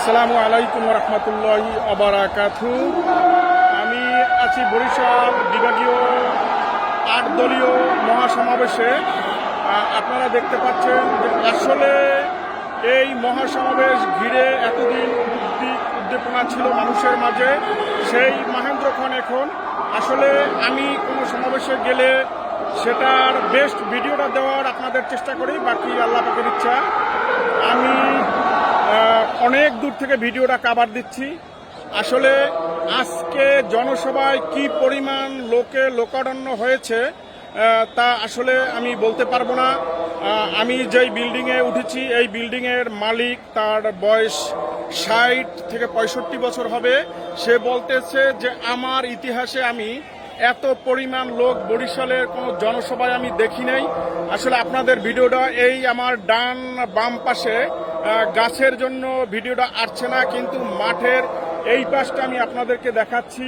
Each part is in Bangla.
আসসালামু আলাইকুম রহমতুল্লাহি আবারাকাতু। আমি আছি বরিশাল বিভাগীয় ৮ দলীয় মহাসমাবেশে। আপনারা দেখতে পাচ্ছেন যে আসলে এই মহাসমাবেশ ঘিরে এতদিন উদ্দীপনা ছিল মানুষের মাঝে, সেই মহেন্দ্রক্ষণ এখন আসলে আমি কোনো সমাবেশে গেলে সেটার বেস্ট ভিডিওটা দেওয়ার আপনাদের চেষ্টা করি, বাকি আল্লাহ পাকের ইচ্ছা। আমি অনেক দূর থেকে ভিডিওটা কাভার দিচ্ছি। আসলে আজকে জনসভায় কি পরিমাণ লোকারণ্য হয়েছে তা আসলে আমি বলতে পারবো না। আমি যেই বিল্ডিংয়ে উঠেছি এই বিল্ডিংয়ের মালিক, তার বয়স ৬০ থেকে ৬৫ বছর হবে। সে বলতেছে যে আমার ইতিহাসে আমি এত পরিমাণ লোক বরিশালের কোনো জনসভায় আমি দেখি নাই। আসলে আপনাদের ভিডিওটা এই আমার ডান বাম পাশে গাছের জন্য ভিডিওটা আসছে না, কিন্তু মাঠের এই পাশটা আমি আপনাদেরকে দেখাচ্ছি।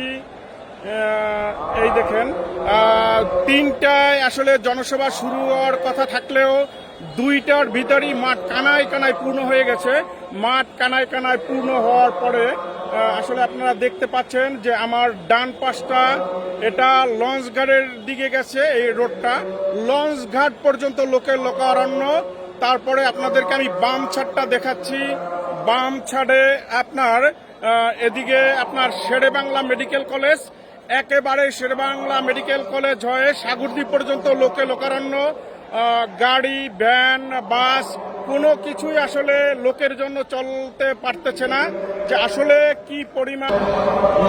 এই দেখেন, ৩টায় আসলে জনসভা শুরু হওয়ার কথা থাকলেও ২টার ভিতরেই মাঠ কানায় কানায় পূর্ণ হয়ে গেছে। মাঠ কানায় কানায় পূর্ণ হওয়ার পরে আসলে আপনারা দেখতে পাচ্ছেন যে আমার ডান পাশটা এটা লঞ্চ ঘাটের দিকে গেছে। এই রোডটা লঞ্চ ঘাট পর্যন্ত লোকের লোকারণ্য। তারপরে আপনাদেরকে আমি বাম ছাড়টা দেখাচ্ছি। বাম ছাড়ে আপনার এদিকে আপনার শেরেবাংলা মেডিকেল কলেজ, একেবারে শেরেবাংলা মেডিকেল কলেজ হয়ে সাগরদ্বীপ পর্যন্ত লোকারণ্য। গাড়ি, ভ্যান, বাস কোনো কিছুই আসলে লোকের জন্য চলতে পারতেছে না। যে আসলে কি পরিমাণ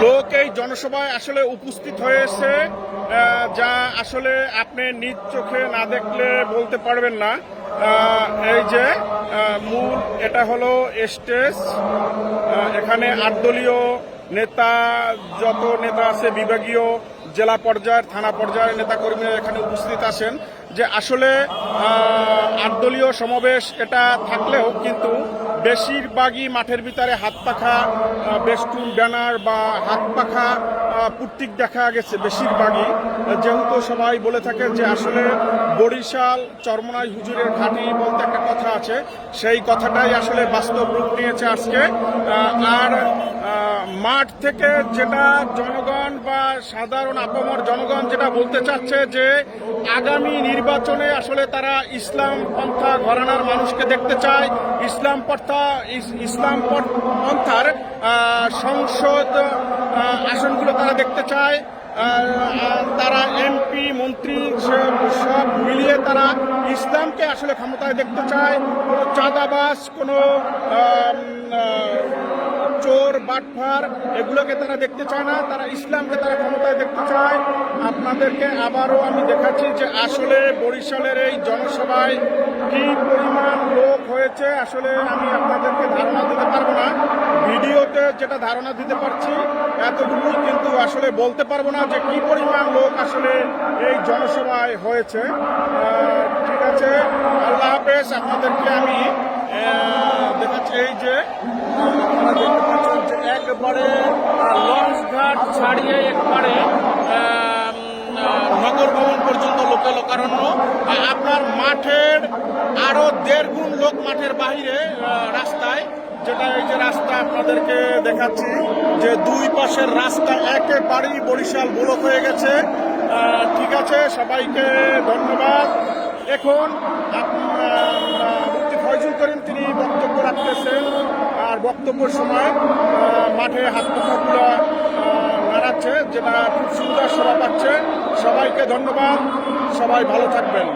লোক এই জনসভায় আসলে উপস্থিত হয়েছে, যা আসলে আপনি নিজ চোখে না দেখলে বলতে পারবেন না। এই যে মূল এটা হলো স্টেজ। এখানে ৮ দলীয় নেতা, যত নেতা আছে বিভাগীয়, জেলা পর্যায়ের, থানা পর্যায়ের নেতাকর্মীরা এখানে উপস্থিত আছেন। যে আসলে ৮ দলীয় সমাবেশ এটা থাকলেও কিন্তু বেশিরভাগই মাঠের ভিতরে হাত পাখা বেস্টুন, ব্যানার বা হাত পাখা প্রতীক দেখা গেছে বেশিরভাগই। যেহেতু সবাই বলে থাকে যে আসলে বরিশাল চরমনাই হুজুরের ঘাঁটি বলতে একটা কথা আছে, সেই কথাটাই আসলে বাস্তব রূপ নিয়েছে আজকে। আর মাঠ থেকে যেটা জনগণ বা সাধারণ আপামর জনগণ যেটা বলতে চাচ্ছে যে আগামী নির্বাচনে আসলে তারা ইসলাম পন্থা ঘরানার মানুষকে দেখতে চায়, ইসলাম পন্থার সংসদ আসনগুলো তারা দেখতে চায়। তারা এমপি, মন্ত্রী সব মিলিয়ে তারা ইসলামকে আসলে ক্ষমতায় দেখতে চায়। কোনো চাঁদাবাজ, কোনো চোর, বাটফার এগুলোকে তারা দেখতে চায় না, তারা ইসলামকে তারা ক্ষমতায় দেখতে চায়। আপনাদেরকে আবারও আমি দেখাচ্ছি যে আসলে বরিশালের এই জনসভায় কি পরিমাণ লোক হয়েছে আসলে আমি আপনাদেরকে ধারণা দিতে পারবো না। ভিডিওতে যেটা ধারণা দিতে পারছি এতটুকু, কিন্তু আসলে বলতে পারবো না যে কি পরিমাণ লোক আসলে এই জনসভায় হয়েছে। ঠিক আছে, আল্লাহ হাফেজ। আপনাদেরকে আমি দেখাচ্ছি এই যে দেখতে পাচ্ছেন যে একবারে লঞ্চ ঘাট ছাড়িয়ে একবারে নগর ভবন পর্যন্ত লোকারণ্য। আপনার মাঠের আরো ১.৫ গুণ লোক মাঠের বাহিরে রাস্তায়, যেটা এই যে রাস্তা আপনাদেরকে দেখাচ্ছি যে দুই পাশের রাস্তা একেবারেই বরিশাল ব্লক হয়ে গেছে। ঠিক আছে, সবাইকে ধন্যবাদ। এখন মুফতি ফয়জুল করিম তিনি বক্তব্য রাখতেছেন, আর বক্তব্যের সময় মাঠে হাত পাখাগুলো নাড়াচ্ছে, যেটা খুব সুন্দর শোভা পাচ্ছে। সবাইকে ধন্যবাদ, সবাই ভালো থাকবেন।